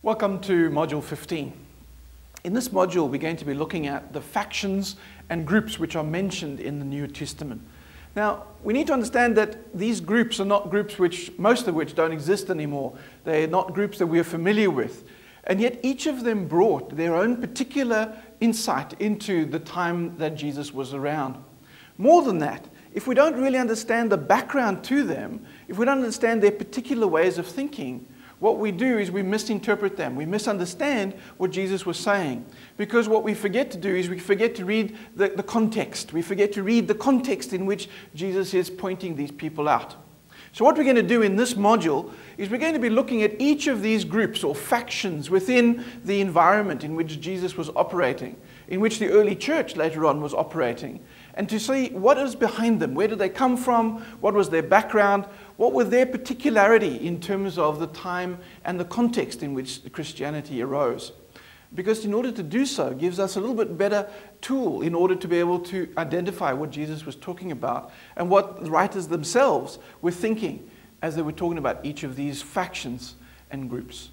Welcome to Module 15. In this module, we're going to be looking at the factions and groups which are mentioned in the New Testament. Now, we need to understand that these groups are not groups most of which don't exist anymore. They're not groups that we are familiar with. And yet each of them brought their own particular insight into the time that Jesus was around. More than that, if we don't really understand the background to them, if we don't understand their particular ways of thinking, what we do is we misinterpret them. We misunderstand what Jesus was saying. Because what we forget to do is we forget to read the context. We forget to read the context in which Jesus is pointing these people out. So what we're going to do in this module is we're going to be looking at each of these groups or factions within the environment in which Jesus was operating, in which the early church later on was operating, and to see what is behind them. Where did they come from? What was their background? What were their particularity in terms of the time and the context in which Christianity arose? Because in order to do so, gives us a little bit better tool in order to be able to identify what Jesus was talking about and what the writers themselves were thinking as they were talking about each of these factions and groups.